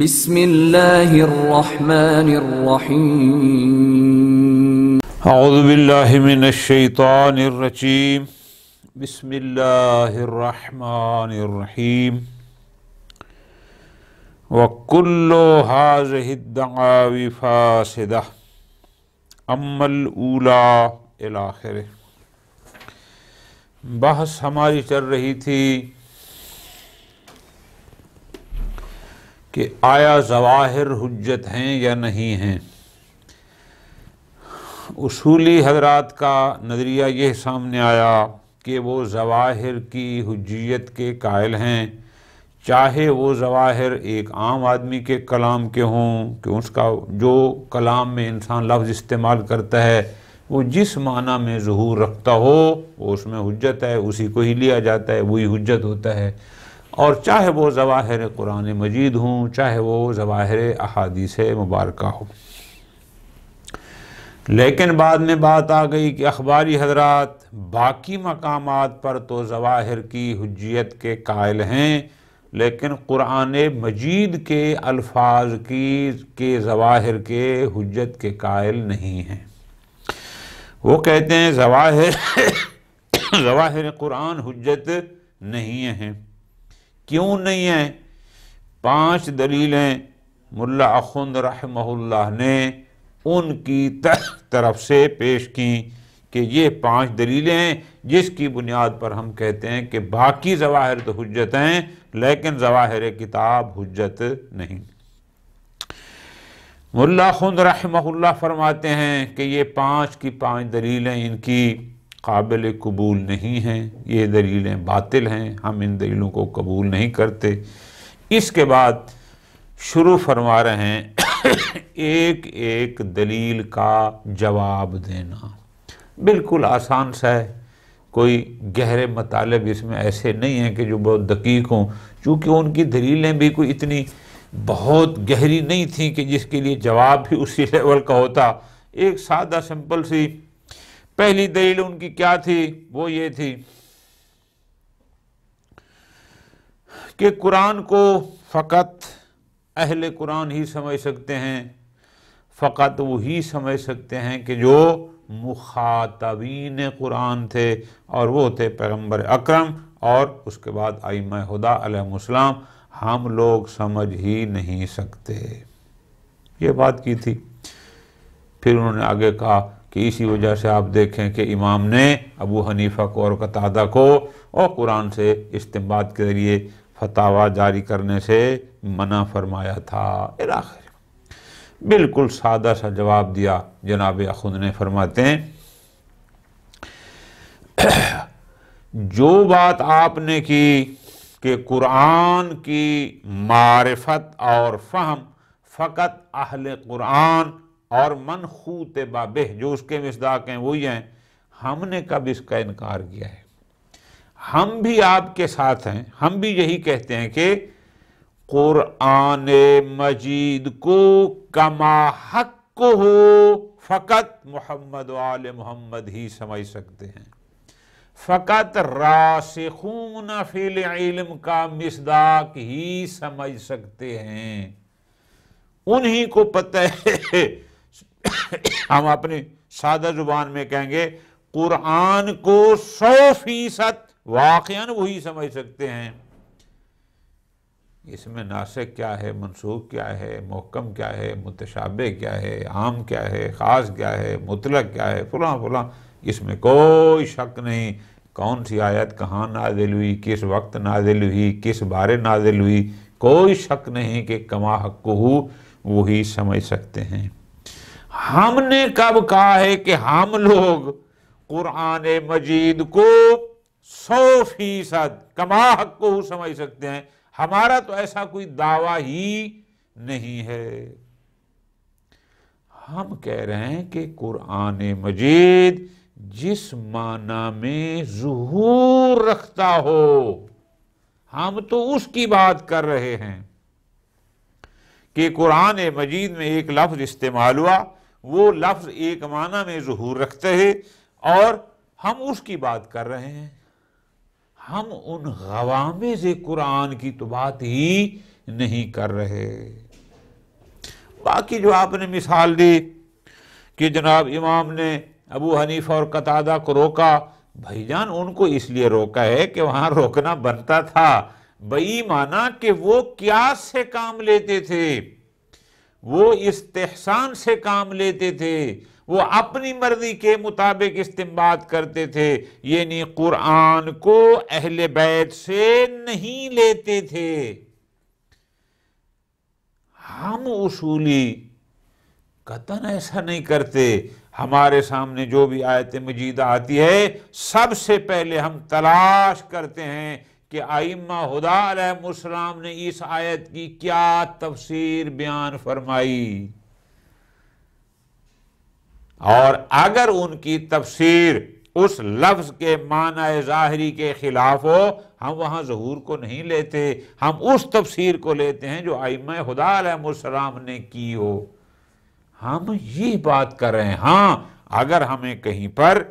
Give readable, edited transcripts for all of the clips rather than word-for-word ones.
بسم اللہ الرحمن الرحیم اعوذ باللہ من الشیطان الرجیم بسم اللہ الرحمن الرحیم وَكُلُّ هَذِهِ الدَّعَاوِي فَاسِدَةٌ أَمَّا الْأُولَى إِلَى آخِرِهِ۔ بحث ہماری چل رہی تھی کہ آیا ظواہر حجت ہیں یا نہیں ہیں۔ اصولی حضرات کا نظریہ یہ سامنے آیا کہ وہ ظواہر کی حجیت کے قائل ہیں، چاہے وہ ظواہر ایک عام آدمی کے کلام کے ہوں کہ اس کا جو کلام میں انسان لفظ استعمال کرتا ہے وہ جس معنی میں ظہور رکھتا ہو وہ اس میں حجت ہے، اسی کو ہی لیا جاتا ہے، وہی حجت ہوتا ہے، اور چاہے وہ ظواہر قرآن مجید ہوں چاہے وہ ظواہر احادیث مبارکہ ہوں۔ لیکن بعد میں بات آ گئی کہ اخباری حضرات باقی مقامات پر تو ظواہر کی حجیت کے قائل ہیں، لیکن قرآن مجید کے الفاظ کے ظواہر کے حجت کے قائل نہیں ہیں۔ وہ کہتے ہیں ظواہر قرآن حجت نہیں ہیں۔ کیوں نہیں ہیں؟ 5 دلیلیں ملا اخند رحمہ اللہ نے ان کی طرف سے پیش کی کہ یہ 5 دلیلیں ہیں جس کی بنیاد پر ہم کہتے ہیں کہ باقی ظواہر تو حجت ہیں لیکن ظواہر کتاب حجت نہیں۔ ملا اخند رحمہ اللہ فرماتے ہیں کہ یہ 5 کی 5 دلیلیں ان کی قابل قبول نہیں ہیں، یہ دلیلیں باطل ہیں، ہم ان دلیلوں کو قبول نہیں کرتے۔ اس کے بعد شروع فرما رہے ہیں ایک ایک دلیل کا جواب دینا۔ بالکل آسان سا ہے، کوئی گہرے مطالب اس میں ایسے نہیں ہیں کہ جو بہت دقیق ہوں، چونکہ ان کی دلیلیں بھی کوئی اتنی بہت گہری نہیں تھیں کہ جس کے لیے جواب بھی اسی لیول کا ہوتا۔ ایک سادہ سمپل سی پہلی دلیل ان کی کیا تھی؟ وہ یہ تھی کہ قرآن کو فقط اہل قرآن ہی سمجھ سکتے ہیں، فقط وہی سمجھ سکتے ہیں کہ جو مخاطبین قرآن تھے، اور وہ تھے پیغمبر اکرم اور اس کے بعد ائمہ ہدی علیہم السلام۔ ہم لوگ سمجھ ہی نہیں سکتے، یہ بات کی تھی۔ پھر انہوں نے آگے کہا کہ اسی وجہ سے آپ دیکھیں کہ امام نے ابو حنیفہ کو اور قتادہ کو اور قرآن سے استنباط کے ذریعے فتاویٰ جاری کرنے سے منع فرمایا تھا۔ آخر بالکل سادہ سا جواب دیا۔ جناب اخند نے فرماتے ہیں جو بات آپ نے کی کہ قرآن کی معرفت اور فہم فقط اہل قرآن اور من خوطب بہ جو اس کے مصداق ہیں وہی ہیں، ہم نے کب اس کا انکار کیا ہے؟ ہم بھی آپ کے ساتھ ہیں، ہم بھی یہی کہتے ہیں کہ قرآن مجید کو کما حق ہو فقط محمد و آل محمد ہی سمجھ سکتے ہیں، فقط راسخون فی العلم کا مصداق ہی سمجھ سکتے ہیں، انہی کو پتہ ہے۔ ہم اپنی سادہ زبان میں کہیں گے قرآن کو 100% واقعاً وہی سمجھ سکتے ہیں۔ اس میں ناسخ کیا ہے، منسوخ کیا ہے، محکم کیا ہے، متشابہ کیا ہے، عام کیا ہے، خاص کیا ہے، مطلق کیا ہے، فلاں فلاں، اس میں کوئی شک نہیں۔ کون سی آیت کہاں نازل ہوئی، کس وقت نازل ہوئی، کس بارے نازل ہوئی، کوئی شک نہیں کہ کما حق ہو وہی سمجھ سکتے ہیں۔ ہم نے کب کہا ہے کہ ہم لوگ قرآن مجید کو 100% کما حق کو سمجھ سکتے ہیں؟ ہمارا تو ایسا کوئی دعویٰ ہی نہیں ہے۔ ہم کہہ رہے ہیں کہ قرآن مجید جس معنی میں ظہور رکھتا ہو ہم تو اس کی بات کر رہے ہیں کہ قرآن مجید میں ایک لفظ استعمال ہوا، وہ لفظ ایک معنی میں ظہور رکھتے ہیں اور ہم اس کی بات کر رہے ہیں۔ ہم ان غوامض قرآن کی تو بات ہی نہیں کر رہے۔ باقی جو آپ نے مثال دی کہ جناب امام نے ابو حنیفہ اور قتادہ کو روکا، بھائی جان ان کو اس لیے روکا ہے کہ وہاں روکنا بنتا تھا، بئی مانا کہ وہ قیاس سے کام لیتے تھے، وہ استحسان سے کام لیتے تھے، وہ اپنی مرضی کے مطابق استنباط کرتے تھے، یعنی قرآن کو اہل بیت سے نہیں لیتے تھے۔ ہم اصولی قطعاً ایسا نہیں کرتے، ہمارے سامنے جو بھی آیت مجیدہ آتی ہے سب سے پہلے ہم تلاش کرتے ہیں کہ ائمہ ہدی علیہ السلام نے اس آیت کی کیا تفسیر بیان فرمائی، اور اگر ان کی تفسیر اس لفظ کے معنی ظاہری کے خلاف ہو ہم وہاں ظہور کو نہیں لیتے، ہم اس تفسیر کو لیتے ہیں جو ائمہ ہدی علیہ السلام نے کی ہو۔ ہم یہ بات کر رہے ہیں، ہاں اگر ہمیں کہیں پر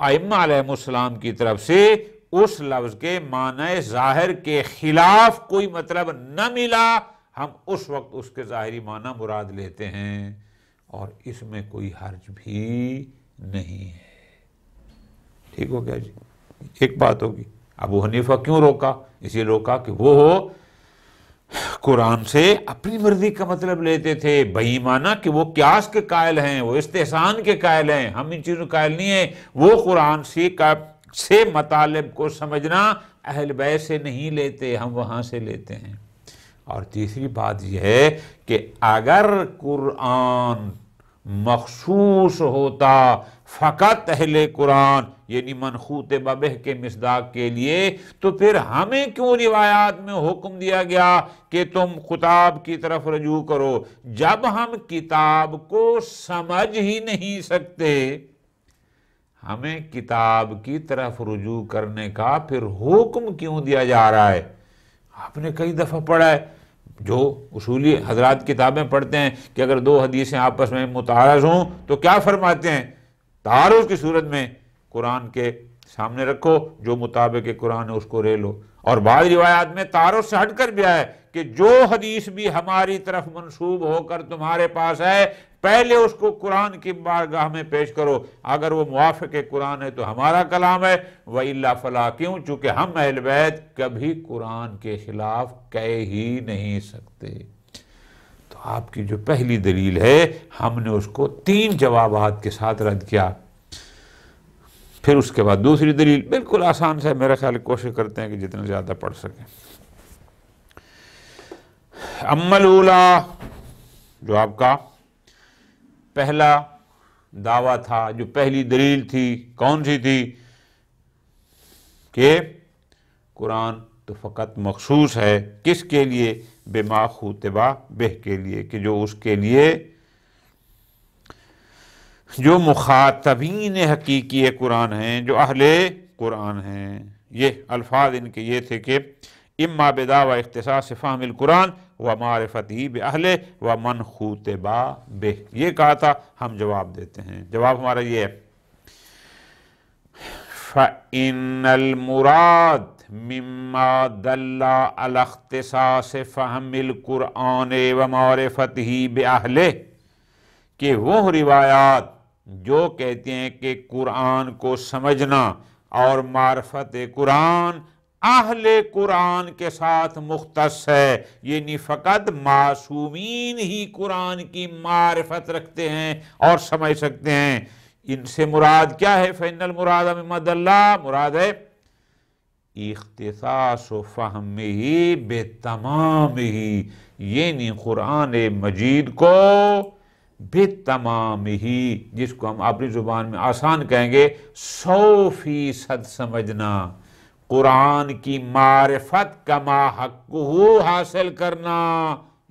ائمہ علیہ السلام کی طرف سے اس لفظ کے معنی ظاہر کے خلاف کوئی مطلب نہ ملا، ہم اس وقت اس کے ظاہری معنی مراد لیتے ہیں، اور اس میں کوئی حرج بھی نہیں ہے۔ ٹھیک ہو گیا جی؟ ایک بات ہوگی، ابو حنیفہ کیوں روکا؟ اس لیے روکا کہ وہ قرآن سے اپنی مرضی کا مطلب لیتے تھے، بے ایمانہ کہ وہ قیاس کے قائل ہیں، وہ استحسان کے قائل ہیں، ہم ان چیزوں قائل نہیں ہیں۔ وہ قرآن سے مطالب کو سمجھنا اہل بیت سے نہیں لیتے، ہم وہاں سے لیتے ہیں۔ اور تیسری بات یہ ہے کہ اگر قرآن مخصوص ہوتا فقط اہل قرآن یعنی منخوط بہ کے مصداق کے لیے، تو پھر ہمیں کیوں روایات میں حکم دیا گیا کہ تم کتاب کی طرف رجوع کرو؟ جب ہم کتاب کو سمجھ ہی نہیں سکتے، ہمیں کتاب کی طرف رجوع کرنے کا پھر حکم کیوں دیا جا رہا ہے؟ آپ نے کئی دفعہ پڑھا ہے، جو اصولی حضرات کتابیں پڑھتے ہیں کہ اگر دو حدیثیں آپس میں متعارض ہوں تو کیا فرماتے ہیں؟ تعارض کی صورت میں قرآن کے سامنے رکھو، جو مطابق قرآن ہے اس کو لے لو۔ اور بعض روایات میں تعارض سے ہٹ کر بھی آیا ہے کہ جو حدیث بھی ہماری طرف منسوب ہو کر تمہارے پاس ہے پہلے اس کو قرآن کی بارگاہ میں پیش کرو، اگر وہ موافق قرآن ہے تو ہمارا کلام ہے، وَإِلَّا فَلَا، کیوں؟ چونکہ ہم اہل بیت کبھی قرآن کے خلاف کہہ ہی نہیں سکتے۔ تو آپ کی جو پہلی دلیل ہے ہم نے اس کو 3 جوابات کے ساتھ رد کیا۔ پھر اس کے بعد دوسری دلیل بالکل آسان سے، میرا خیال کوشش کرتے ہیں کہ جتنا زیادہ پڑھ سکیں۔ اما الاولیٰ، جو آپ کا پہلا دعویٰ تھا، جو پہلی دلیل تھی، کون سی تھی؟ کہ قرآن تو فقط مخصوص ہے کس کے لیے؟ بما خوطبہ بہ کے لیے، کہ جو اس کے لیے جو مخاطبین حقیقی قرآن ہیں، جو اہل قرآن ہیں۔ یہ الفاظ ان کے یہ تھے کہ اما بدعوی اختصاص فہم القرآن و معرفتی بأہلہ و من خوطب بہ، یہ کہا تھا۔ ہم جواب دیتے ہیں، جواب ہمارا یہ ہے، فَإِنَّ الْمُرَادِ مِمَّا دَلَّ عَلَى اخْتِصَاصِ فَهْمِ الْقُرْآنِ وَمَعْرِفَتِهِ بِأَهْلِهِ، کہ وہ روایات جو کہتے ہیں کہ قرآن کو سمجھنا اور معرفت قرآن اہل قرآن کے ساتھ مختص ہے، یعنی فقط معصومین ہی قرآن کی معرفت رکھتے ہیں اور سمجھ سکتے ہیں، ان سے مراد کیا ہے؟ فَإِنَّ الْمُرَادَ مِمَّا دَلَّ، مراد ہے اختصاص فہمہ بتمامہ، یعنی قرآن مجید کو بتمامہ، جس کو ہم اپنی زبان میں آسان کہیں گے 100% سمجھنا، قرآن کی معرفت کما حقہ حاصل کرنا،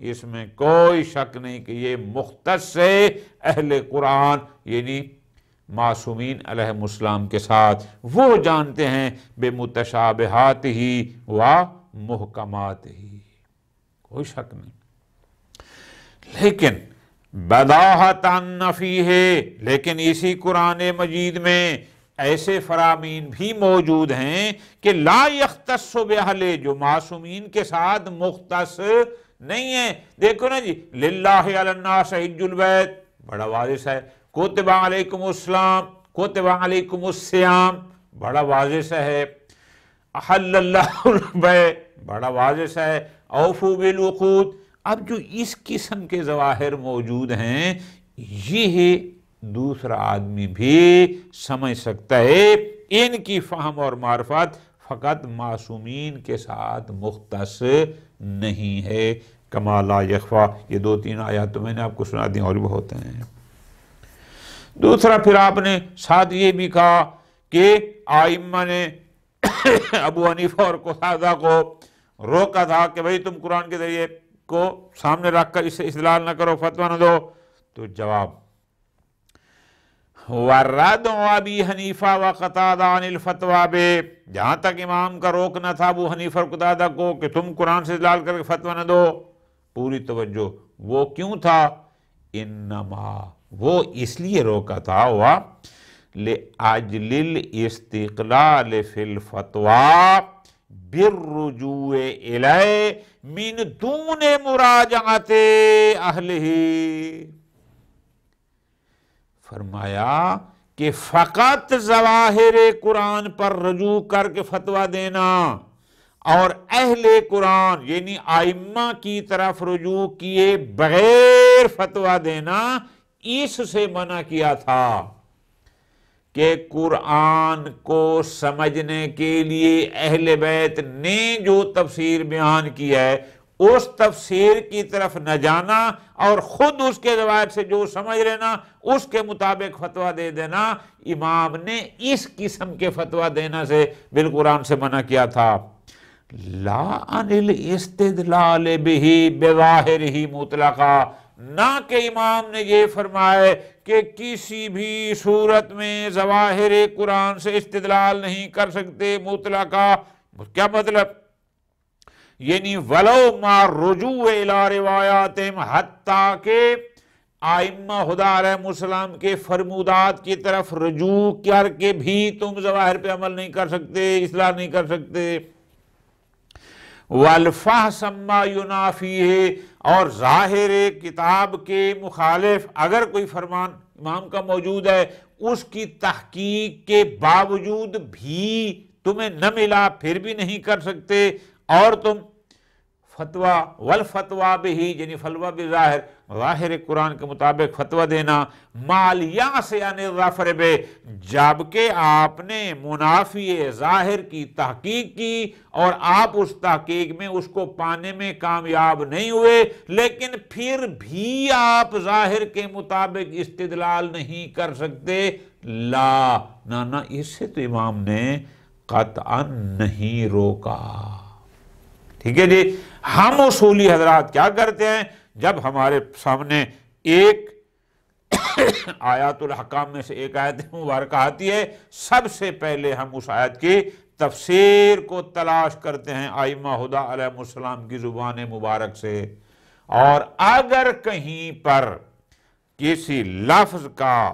اس میں کوئی شک نہیں کہ یہ مختص ہے اہل قرآن یعنی معصومین علیہ السلام کے ساتھ، وہ جانتے ہیں بے متشابہات ہی و محکمات ہی، کوئی شک نہیں۔ لیکن بداہتاً فیہ، لیکن اسی قرآن مجید میں ایسے فرامین بھی موجود ہیں کہ لا یختص بأہلہ، جو معصومین کے ساتھ مختص نہیں ہے. دیکھو نا جی، للہ علی الناس حج البیت بڑا واضح ہے. کتب علیکم السلام، کتب علیکم الصیام بڑا واضح ہے. احل اللہ البیع بڑا واضح ہے. اوفوا بالعقود. اب جو اس قسم کے ظواہر موجود ہیں یہ دوسرا آدمی بھی سمجھ سکتا ہے. ان کی فہم اور معرفت فقط معصومین کے ساتھ مختص نہیں ہے. کما لا یخفیٰ. یہ 2-3 آیات تو میں نے آپ کو سنا دی، اور بھی بہت ہیں. دوسرا پھر آپ نے ساتھ یہ بھی کہا کہ آئمہ نے ابو حنیفہ اور قتادہ کو روکا تھا کہ بھئی تم قرآن کے ذریعے کو سامنے رکھ کر اس سے استدلال نہ کرو، فتویٰ نہ دو. تو جواب وَرَّدُ أَبِي حنیفہ وَقَتَادَ عَنِ الْفَتْوَى بِ، جہاں تک امام کا روکنا تھا ابو حنیفہ اور قتادہ کو کہ تم قرآن سے استدلال کر کے فتویٰ نہ دو، پوری توجہ، وہ کیوں تھا؟ انما وہ اس لیے روکا تھا ہوا لِأَجْلِ الْإِسْتِقْلَالِ فِي الْفَتْوَى بِالرُّجُوعِ إِلَيْهِ مِن دُونِ مُرَاجَعَةِ أَهْلِهِ. فرمایا کہ فقط ظواہر قرآن پر رجوع کر کے فتویٰ دینا اور اہل قرآن یعنی آئمہ کی طرف رجوع کیے بغیر فتویٰ دینا، اس سے منع کیا تھا کہ قرآن کو سمجھنے کے لیے اہل بیت نے جو تفسیر بیان کی ہے اس تفسیر کی طرف نہ جانا اور خود اس کے روایت سے جو سمجھ لینا اس کے مطابق فتویٰ دے دینا. امام نے اس قسم کے فتویٰ دینا سے بالقرآن سے منع کیا تھا. لا عن الاستدلال بہ بظاہرہ مطلقا، نہ کہ امام نے یہ فرمائے کہ کسی بھی صورت میں ظواہر قرآن سے استدلال نہیں کر سکتے مطلقا. کیا مطلب؟ یعنی ولو ما رجوع الی روایاتہم، حتیٰ کہ آئمہ خدا علیہ السلام کے فرمودات کی طرف رجوع کر کے بھی تم ظواہر پہ عمل نہیں کر سکتے، اصلاح نہیں کر سکتے. وَالْفَحْصَ مَا يُنَافِيهِ، اور ظاہر کتاب کے مخالف اگر کوئی فرمان امام کا موجود ہے اس کی تحقیق کے باوجود بھی تمہیں نہ ملا پھر بھی نہیں کر سکتے، اور تم فتویٰ والفتویٰ بہ یعنی فتویٰ بظاہر، ظاہر قرآن کے مطابق فتویٰ دینا، مال یأس عن الظفر بہ، جبکہ آپ نے منافی ظاہر کی تحقیق کی اور آپ اس تحقیق میں اس کو پانے میں کامیاب نہیں ہوئے، لیکن پھر بھی آپ ظاہر کے مطابق استدلال نہیں کر سکتے. لا، نہ اس سے تو امام نے قطعا نہیں روکا. ٹھیک ہے جی. ہم اصولی حضرات کیا کرتے ہیں؟ جب ہمارے سامنے ایک آیات الحکام میں سے ایک آیت مبارکہ آتی ہے، سب سے پہلے ہم اس آیت کی تفسیر کو تلاش کرتے ہیں آئمہ خدا علیہ السلام کی زبان مبارک سے. اور اگر کہیں پر کسی لفظ کا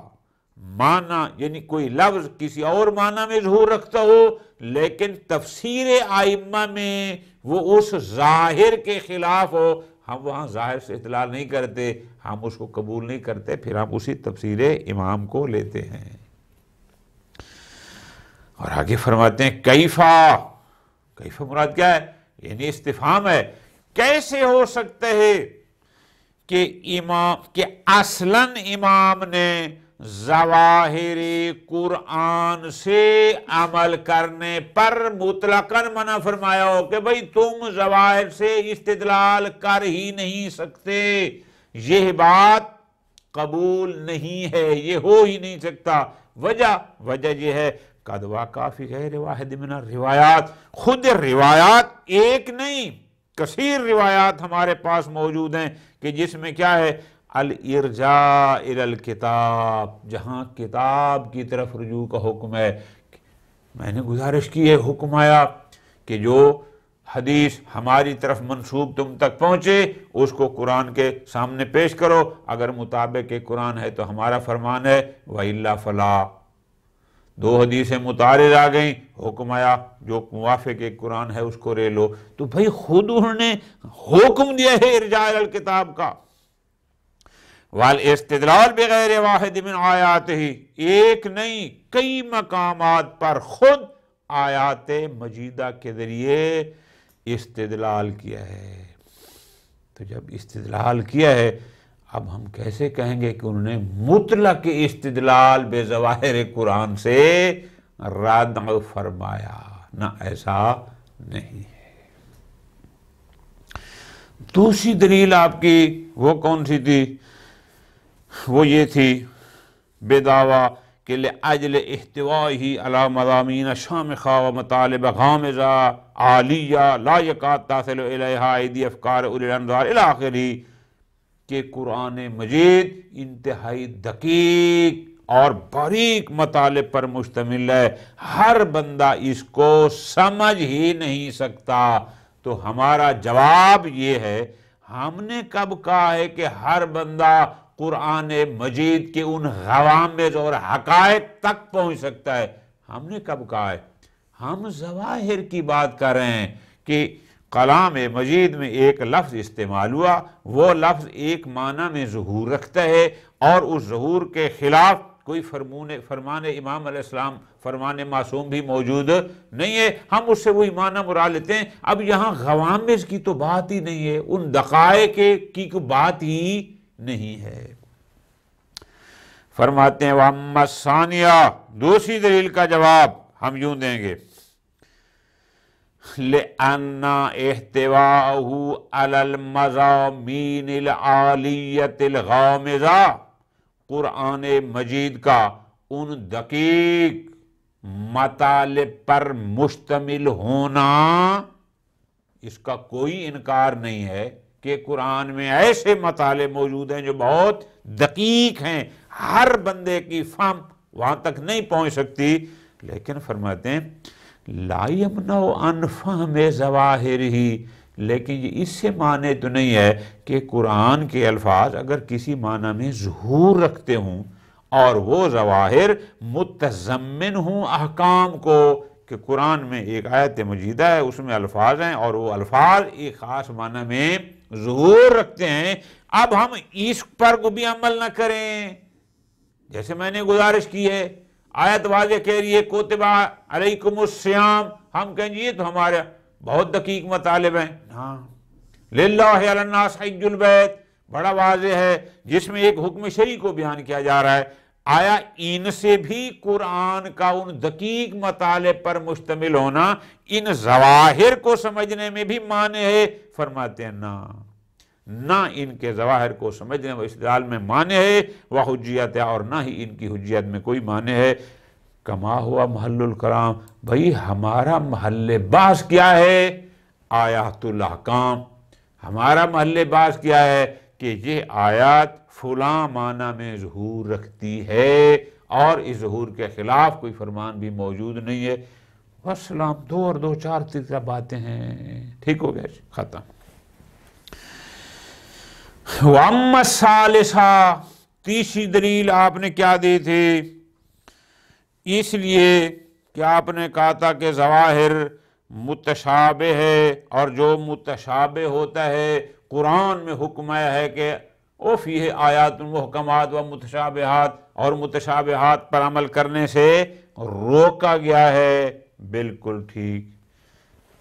معنی یعنی کوئی لفظ کسی اور معنی میں ظہور رکھتا ہو لیکن تفسیر آئمہ میں وہ اس ظاہر کے خلاف ہو، ہم وہاں ظاہر سے استدلال نہیں کرتے، ہم اس کو قبول نہیں کرتے، پھر ہم اسی تفسیر امام کو لیتے ہیں. اور آگے فرماتے ہیں کیفا مراد کیا ہے؟ یعنی استفہام ہے. کیسے ہو سکتا ہے کہ اصلاً امام نے ظواہر قرآن سے عمل کرنے پر مطلقاً منع فرمایا ہو کہ بھئی تم ظواہر سے استدلال کر ہی نہیں سکتے، یہ بات قبول نہیں ہے، یہ ہو ہی نہیں سکتا. وجہ یہ ہے قد وقع فی غیر واحد من الروایات، خود روایات ایک نہیں کثیر روایات ہمارے پاس موجود ہیں کہ جس میں کیا ہے الارجاء الی الکتاب، جہاں کتاب کی طرف رجوع کا حکم ہے. میں نے گزارش کی ہے، حکم آیا کہ جو حدیث ہماری طرف منسوب تم تک پہنچے اس کو قرآن کے سامنے پیش کرو، اگر مطابق قرآن ہے تو ہمارا فرمان ہے وَإِلَّا فَلَا. دو حدیثیں متعارض آ گئیں، حکم آیا جو موافق قرآن ہے اس کو لے لو، تو بھائی خود انہوں نے حکم دیا ہے ارجاع الکتاب کا۔ والاستدلال بغیر واحد من آیاتہ، ایک نہیں کئی مقامات پر خود آیات مجیدہ کے ذریعے استدلال کیا ہے۔ تو جب استدلال کیا ہے، اب ہم کیسے کہیں گے کہ انہوں نے مطلق استدلال بے ظواہر قرآن سے رد فرمایا؟ نہ، ایسا نہیں ہے۔ دوسری دلیل آپ کی وہ کون سی تھی؟ وہ یہ تھی بے دعویٰ کہ لأجل احتوائہ علی مضامین شامخہ و مطالب غامضہ عالیہ لا یکاد تصل الیہا ایدی افکار اولی الانظار الی آخرہ، کہ قرآن مجید انتہائی دقیق اور باریک مطالب پر مشتمل ہے، ہر بندہ اس کو سمجھ ہی نہیں سکتا۔ تو ہمارا جواب یہ ہے، ہم نے کب کہا ہے کہ ہر بندہ قرآن مجید کے ان غوامض اور حقائق تک پہنچ سکتا ہے؟ ہم نے کب کہا ہے؟ ہم ظواہر کی بات کر رہے ہیں کہ کلام مجید میں ایک لفظ استعمال ہوا، وہ لفظ ایک معنی میں ظہور رکھتا ہے، اور اس ظہور کے خلاف کوئی فرمان امام علیہ السلام، فرمان معصوم بھی موجود نہیں ہے، ہم اس سے وہی معنی مراد لیتے ہیں۔ اب یہاں غوامض کی تو بات ہی نہیں ہے، ان دقائق کی کوئی بات ہی نہیں ہے۔ فرماتے ہیں وَأَمَّا الثَّانِيَةُ، دوسری دلیل کا جواب ہم یوں دیں گے، لِأَنَّ احتواءه علی المضامین العالیۃ الغامضہ، قرآن مجید کا ان دقیق مطالب پر مشتمل ہونا، اس کا کوئی انکار نہیں ہے کہ قرآن میں ایسے مطالب موجود ہیں جو بہت دقیق ہیں، ہر بندے کی فہم وہاں تک نہیں پہنچ سکتی، لیکن فرماتے ہیں لا یمنع عن فہم ظواہرہ، لیکن یہ اس سے معنی تو نہیں ہے کہ قرآن کے الفاظ اگر کسی معنی میں ظہور رکھتے ہوں اور وہ ظواہر متضمن ہوں احکام کو، کہ قرآن میں ایک آیت مجیدہ ہے، اس میں الفاظ ہیں اور وہ الفاظ ایک خاص معنی میں ظہور رکھتے ہیں، اب ہم اس پر کو بھی عمل نہ کریں۔ جیسے میں نے گزارش کی ہے، آیت واضح کہہ رہی ہے کتب علیکم الصیام، ہم کہیں یہ تو ہمارے بہت دقیق مطالب ہیں، ہاں للہ علی الناس حج البیت بڑا واضح ہے، جس میں ایک حکم شرعی کو بیان کیا جا رہا ہے، آیا ان سے بھی قرآن کا ان دقیق مطالب پر مشتمل ہونا ان ظواہر کو سمجھنے میں بھی مانع ہے؟ فرماتے ہیں نہ ان کے ظواہر کو سمجھنے و استدلال میں مانع ہے، وہ حجیت ہے، اور نہ ہی ان کی حجیت میں کوئی مانع ہے۔ کما ہوا محل الکلام، بھئی ہمارا محل بحث کیا ہے؟ آیات الاحکام، ہمارا محل بحث کیا ہے کہ یہ آیات فلاں معنی میں ظہور رکھتی ہے اور اس ظہور کے خلاف کوئی فرمان بھی موجود نہیں ہے۔ والسلام، دو اور دو چار تیسرا باتیں ہیں، ٹھیک ہو گیا، ختم۔ وَأَمَّا الثَّالِثَةُ، تیسری دلیل آپ نے کیا دی تھی؟ اس لیے کہ آپ نے کہا تھا کہ ظواہر متشابہ ہے، اور جو متشابہ ہوتا ہے قرآن میں حکم آیا ہے کہ او فیہ آیات محکمات و متشابہات، اور متشابہات پر عمل کرنے سے روکا گیا ہے۔ بالکل ٹھیک،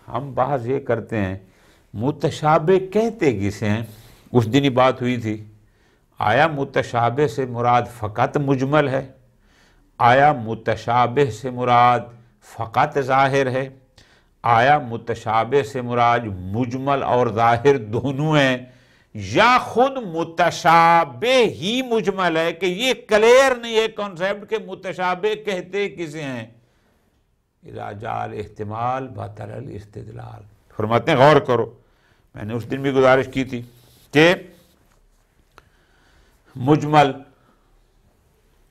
ہم بحث یہ کرتے ہیں متشابہ کہتے کسے ہیں؟ اس دن ہی بات ہوئی تھی، آیا متشابہ سے مراد فقط مجمل ہے؟ آیا متشابہ سے مراد فقط ظاہر ہے؟ آیا متشابہ سے مراد مجمل اور ظاہر دونوں ہیں، یا خود متشابہ ہی مجمل ہے کہ یہ کلیئر نہیں ہے کانسیپٹ کہ متشابہ کہتے کسے ہیں؟ اذا جاء الاحتمال بطل الاستدلال۔ فرماتے ہیں غور کرو، میں نے اس دن بھی گزارش کی تھی کہ مجمل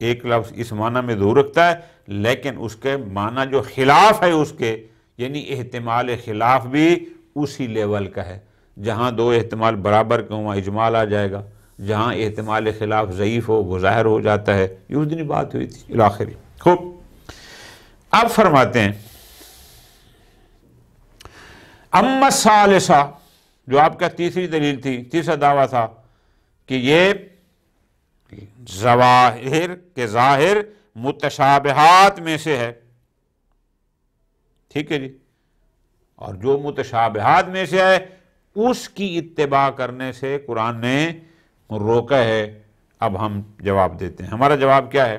ایک لفظ اس معنی میں ظہور رکھتا ہے، لیکن اس کے معنی جو خلاف ہے اس کے، یعنی احتمال خلاف بھی اسی لیول کا ہے، جہاں دو احتمال برابر کے وہاں اجمال آ جائے گا، جہاں احتمال خلاف ضعیف ہو وہ ظاہر ہو جاتا ہے۔ یہ اس دن بات ہوئی تھی الاخری۔ خوب، اب فرماتے ہیں اما الثالثہ، جو آپ کا تیسری دلیل تھی، تیسرا دعویٰ تھا کہ یہ ظواہر کے ظاہر متشابہات میں سے ہے، ٹھیک ہے جی، اور جو متشابہات میں سے ہے اس کی اتباع کرنے سے قرآن نے روکا ہے۔ اب ہم جواب دیتے ہیں، ہمارا جواب کیا ہے؟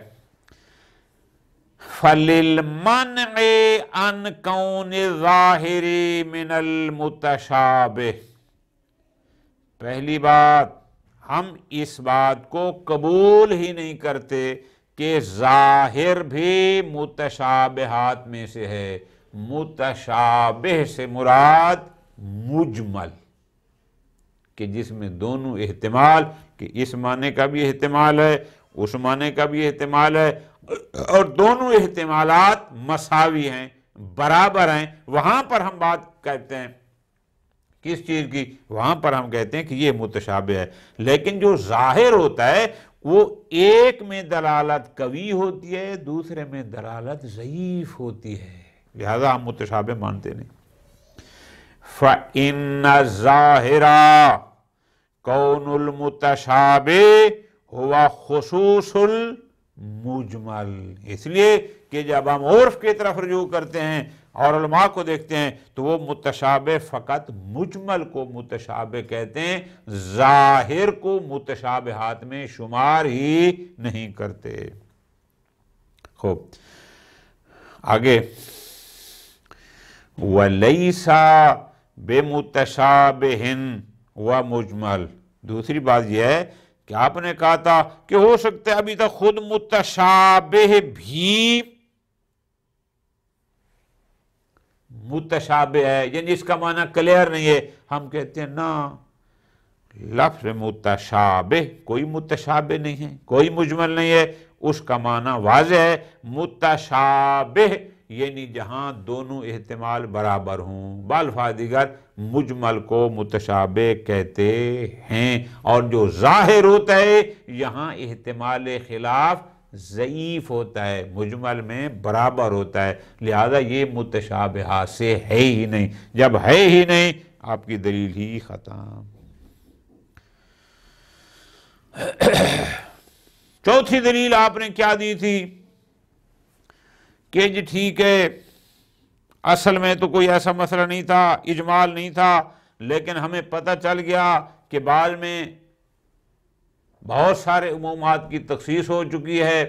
فَلِلْمَنْعِ عَنْ كَوْنِ الظَّاهِرِ مِنَ الْمُتَشَابِهِ، پہلی بات، ہم اس بات کو قبول ہی نہیں کرتے کہ ظاہر بھی متشابہات میں سے ہے۔ متشابہ سے مراد مجمل، کہ جس میں دونوں احتمال، کہ اس معنی کا بھی احتمال ہے، اس معنی کا بھی احتمال ہے، اور دونوں احتمالات مساوی ہیں، برابر ہیں، وہاں پر ہم بات کہتے ہیں کس چیز کی؟ وہاں پر ہم کہتے ہیں کہ یہ متشابہ ہے۔ لیکن جو ظاہر ہوتا ہے وہ ایک میں دلالت قوی ہوتی ہے، دوسرے میں دلالت ضعیف ہوتی ہے، لہذا ہم متشابہ مانتے نہیں۔ فَإِنَّ الظَّاهِرَ كَوْنُ الْمُتَشَابِهِ هُوَ خُصُوصُ الْمُجْمَلِ، اس لیے کہ جب ہم عرف کی طرف رجوع کرتے ہیں اور علماء کو دیکھتے ہیں تو وہ متشابہ فقط مجمل کو متشابہ کہتے ہیں، ظاہر کو متشابہات میں شمار ہی نہیں کرتے۔ خوب، آگے وَلَيْسَ بِمُتَشَابِهٍ وَمُجْمَلٍ، دوسری بات یہ ہے کہ آپ نے کہا تھا کہ ہو سکتا ہے ابھی تک خود متشابہ بھی متشابہ ہے، یعنی اس کا معنی کلیئر نہیں ہے۔ ہم کہتے ہیں نا، لفظ متشابہ کوئی متشابہ نہیں ہے، کوئی مجمل نہیں ہے، اس کا معنی واضح ہے۔ متشابہ یعنی جہاں دونوں احتمال برابر ہوں، بالفاظ دیگر مجمل کو متشابہ کہتے ہیں، اور جو ظاہر ہوتا ہے یہاں احتمال خلاف ضعیف ہوتا ہے، مجمل میں برابر ہوتا ہے، لہذا یہ متشابہات سے ہے ہی نہیں۔ جب ہے ہی نہیں، آپ کی دلیل ہی ختم۔ چوتھی دلیل آپ نے کیا دی تھی کہ جی ٹھیک ہے، اصل میں تو کوئی ایسا مسئلہ نہیں تھا، اجمال نہیں تھا، لیکن ہمیں پتہ چل گیا کہ بعد میں بہت سارے عمومات کی تخصیص ہو چکی ہے،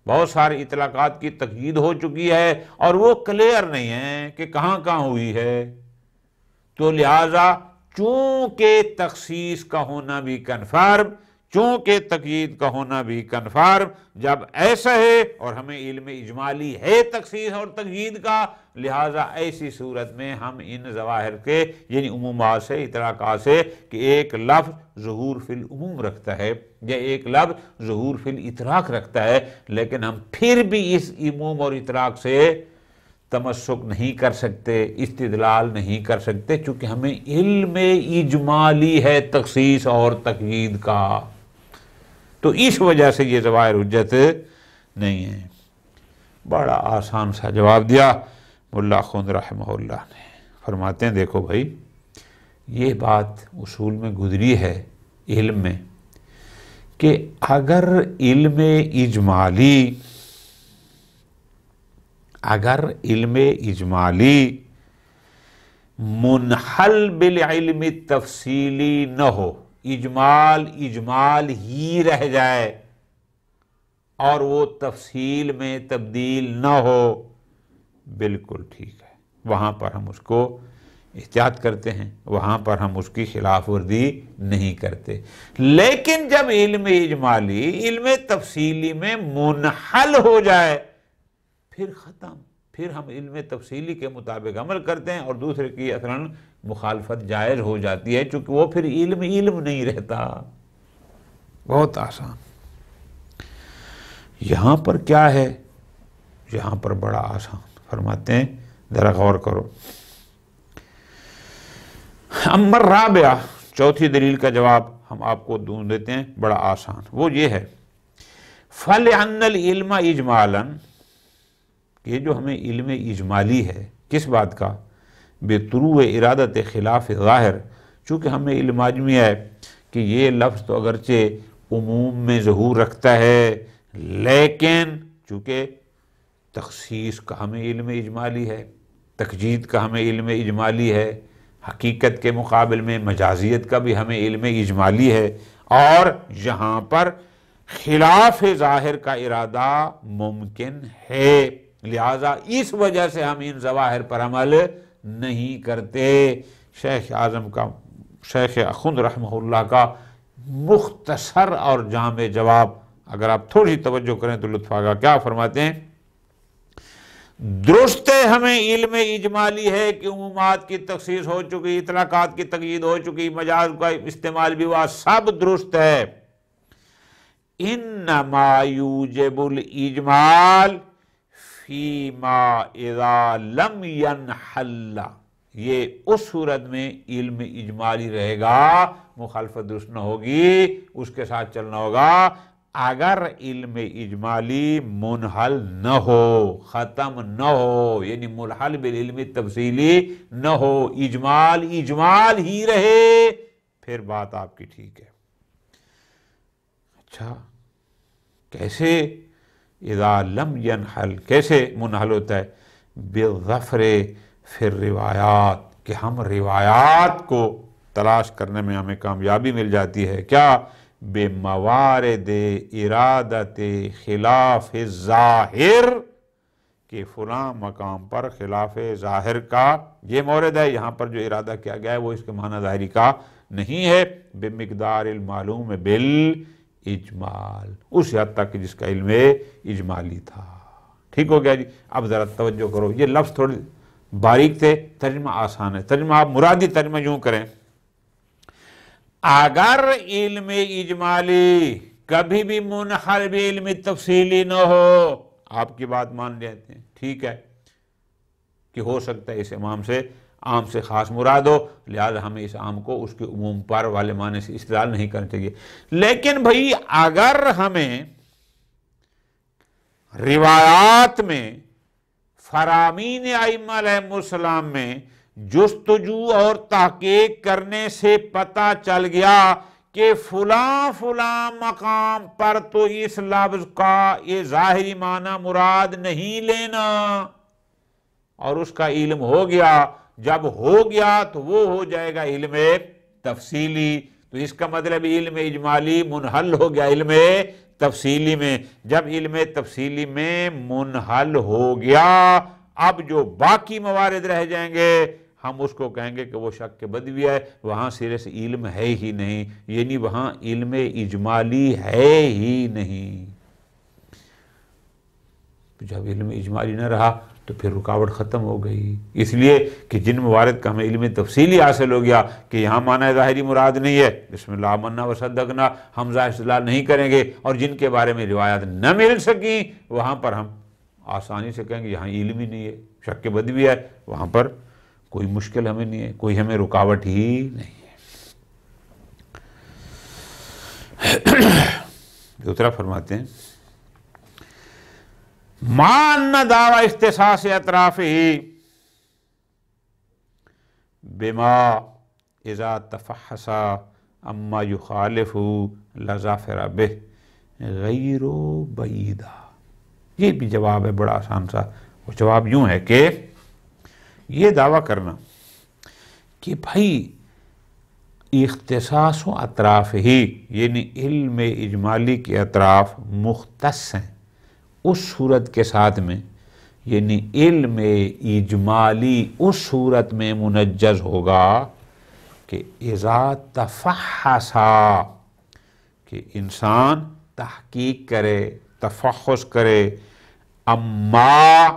بہت سارے اطلاقات کی تقیید ہو چکی ہے، اور وہ کلیئر نہیں ہے کہ کہاں کہاں ہوئی ہے، تو لہٰذا چونکہ تخصیص کا ہونا بھی کنفرم، چونکہ تقیید کا ہونا بھی کنفرم، جب ایسا ہے اور ہمیں علم اجمالی ہے تخصیص اور تقیید کا، لہٰذا ایسی صورت میں ہم ان ظواہر کے یعنی عمومات سے، اطلاقات سے، کہ ایک لفظ ظہور فی العموم رکھتا ہے یا ایک لفظ ظہور فی الاطلاق رکھتا ہے، لیکن ہم پھر بھی اس عموم اور اطلاق سے تمسک نہیں کر سکتے، استدلال نہیں کر سکتے، چونکہ ہمیں علم اجمالی ہے تخصیص اور تقیید کا، تو اس وجہ سے یہ ظواہر حجت نہیں ہے۔ بڑا آسان سا جواب دیا ملا خوند رحمہ اللہ نے۔ فرماتے ہیں دیکھو بھائی، یہ بات اصول میں گزری ہے علم میں کہ اگر علم اجمالی منحل بالعلم تفصیلی نہ ہو، اجمال ہی رہ جائے اور وہ تفصیل میں تبدیل نہ ہو، بالکل ٹھیک ہے، وہاں پر ہم اس کو احتیاط کرتے ہیں، وہاں پر ہم اس کی خلاف ورزی نہیں کرتے۔ لیکن جب علم اجمالی علم تفصیلی میں منحل ہو جائے، پھر ختم، پھر ہم علم تفصیلی کے مطابق عمل کرتے ہیں اور دوسرے کی اصلاً مخالفت جائز ہو جاتی ہے، چونکہ وہ پھر علم نہیں رہتا۔ بہت آسان۔ یہاں پر کیا ہے؟ یہاں پر بڑا آسان۔ فرماتے ہیں ذرا غور کرو۔ اما الرابعہ، چوتھی دلیل کا جواب ہم آپ کو دوں دیتے ہیں، بڑا آسان، وہ یہ ہے فَلِأَنَّ الْعِلْمَ اجمالاً، یہ جو ہمیں علم اجمالی ہے کس بات کا؟ بے طروع ارادت خلاف ظاہر. چونکہ ہمیں علم اجمی ہے کہ یہ لفظ تو اگرچہ عموم میں ظہور رکھتا ہے، لیکن چونکہ تخصیص کا ہمیں علم اجمالی ہے، تقیید کا ہمیں علم اجمالی ہے، حقیقت کے مقابل میں مجازیت کا بھی ہمیں علم اجمالی ہے، اور یہاں پر خلاف ظاہر کا ارادہ ممکن ہے، لہذا اس وجہ سے ہم ان ظواہر پر عمل نہیں کرتے. شیخ اعظم کا، شیخ اخند رحمہ اللہ کا مختصر اور جامع جواب اگر آپ تھوڑی توجہ کریں تو لطف آگا. کیا فرماتے ہیں؟ درست ہے ہمیں علم اجمالی ہے کہ عمومات کی تخصیص ہو چکی، اطلاقات کی تقیید ہو چکی، مجاز کا استعمال بھی ہوا، سب درست ہے. انما یوجب الاجمال فیما اذا لم ینحل، یہ اس صورت میں علم اجمالی رہے گا، مخالفت درست نہ ہوگی، اس کے ساتھ چلنا ہوگا اگر علم اجمالی منحل نہ ہو، ختم نہ ہو، یعنی ملحل بالعلم تفصیلی نہ ہو، اجمال ہی رہے، پھر بات آپ کی ٹھیک ہے. اچھا کیسے اذا لم ینحل، کیسے منحل ہوتا ہے؟ بالظفر فی الروایات، کہ ہم روایات کو تلاش کرنے میں ہمیں کامیابی مل جاتی ہے. کیا؟ بے موارد ارادت خلاف الظاہر، کہ فلاں مقام پر خلاف ظاہر کا یہ مورد ہے، یہاں پر جو ارادہ کیا گیا ہے وہ اس کے معنی ظاہری کا نہیں ہے. بے مقدار المعلوم بالاجمال، اس حد تک جس کا علم اجمالی تھا. ٹھیک ہو گیا جی. اب ذرا توجہ کرو، یہ لفظ تھوڑے باریک تھے، ترجمہ آسان ہے. ترجمہ آپ مرادی ترجمہ یوں کریں، اگر علم اجمالی کبھی بھی منحل بعلم تفصیلی نہ ہو، آپ کی بات مان لیتے ہیں، ٹھیک ہے کہ ہو سکتا ہے اس امام سے عام سے خاص مراد ہو، لہذا ہمیں اس عام کو اس کے عموم پر والے معنی سے استدلال نہیں کرنا چاہیے. لیکن بھئی اگر ہمیں روایات میں فرامین ائمہ علیہ السلام میں جستجو اور تحقیق کرنے سے پتہ چل گیا کہ فلاں مقام پر تو اس لفظ کا یہ ظاہری معنی مراد نہیں لینا، اور اس کا علم ہو گیا، جب ہو گیا تو وہ ہو جائے گا علم تفصیلی. تو اس کا مطلب علم اجمالی منحل ہو گیا علم تفصیلی میں. جب علم تفصیلی میں منحل ہو گیا، اب جو باقی موارد رہ جائیں گے ہم اس کو کہیں گے کہ وہ شک بدوی ہے، وہاں سرے سے علم ہے ہی نہیں، یعنی وہاں علم اجمالی ہے ہی نہیں. جب علم اجمالی نہ رہا تو پھر رکاوٹ ختم ہو گئی، اس لیے کہ جن موارد کا ہمیں علم تفصیلی حاصل ہو گیا کہ یہاں معنی ظاہری مراد نہیں ہے، بسم اللہ آمنا وصدقنا، ہم ظاہر استدلال نہیں کریں گے، اور جن کے بارے میں روایات نہ مل سکیں وہاں پر ہم آسانی سے کہیں گے یہاں علم ہی نہیں ہے، شک بدوی ہے، وہاں پر کوئی مشکل ہمیں نہیں ہے، کوئی ہمیں رکاوٹ ہی نہیں ہے. دوسرا فرماتے ہیں مان دعوی اختصاص اطراف ہی بما اذا تفحص اما یخالف لظافر بہ غیر بعیدہ. یہ بھی جواب ہے بڑا آسان سا. وہ جواب یوں ہے کہ یہ دعویٰ کرنا کہ بھائی اختصاص و اطراف ہی، یعنی علم اجمالی کے اطراف مختص ہیں اس صورت کے ساتھ میں، یعنی علم اجمالی اس صورت میں منجز ہوگا کہ اذا تفحصا، کہ انسان تحقیق کرے، تفحص کرے، اما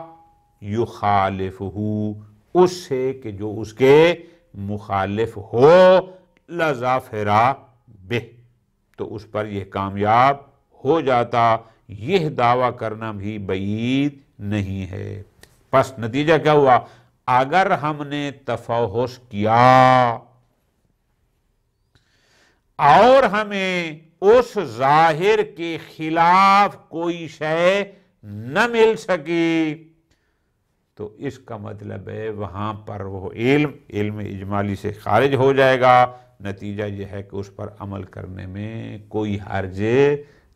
یخالفہ، اس سے کہ جو اس کے مخالف ہو، لظافرا بہ، تو اس پر یہ کامیاب ہو جاتا. یہ دعویٰ کرنا بھی بعید نہیں ہے. پس نتیجہ کیا ہوا؟ اگر ہم نے تفحص کیا اور ہمیں اس ظاہر کے خلاف کوئی شے نہ مل سکی تو اس کا مطلب ہے وہاں پر وہ علم اجمالی سے خارج ہو جائے گا، نتیجہ یہ ہے کہ اس پر عمل کرنے میں کوئی حرج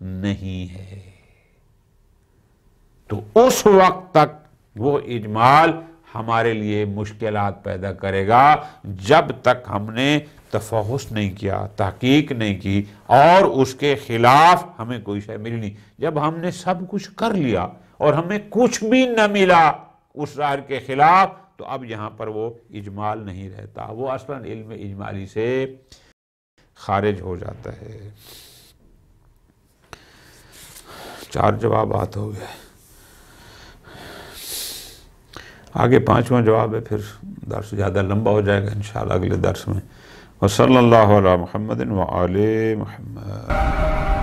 نہیں ہے۔ تو اس وقت تک وہ اجمال ہمارے لیے مشکلات پیدا کرے گا جب تک ہم نے تفحص نہیں کیا، تحقیق نہیں کی اور اس کے خلاف ہمیں کوئی شے ملی نہیں۔ جب ہم نے سب کچھ کر لیا اور ہمیں کچھ بھی نہ ملا اس ظاہر کے خلاف، تو اب یہاں پر وہ اجمال نہیں رہتا، وہ اصلاً علم اجمالی سے خارج ہو جاتا ہے۔ 4 جوابات ہو گئے، آگے 5واں جواب ہے، پھر درس زیادہ لمبا ہو جائے گا انشاءاللہ اگلے درس میں۔ وصلی اللہ علی محمد وآل محمد۔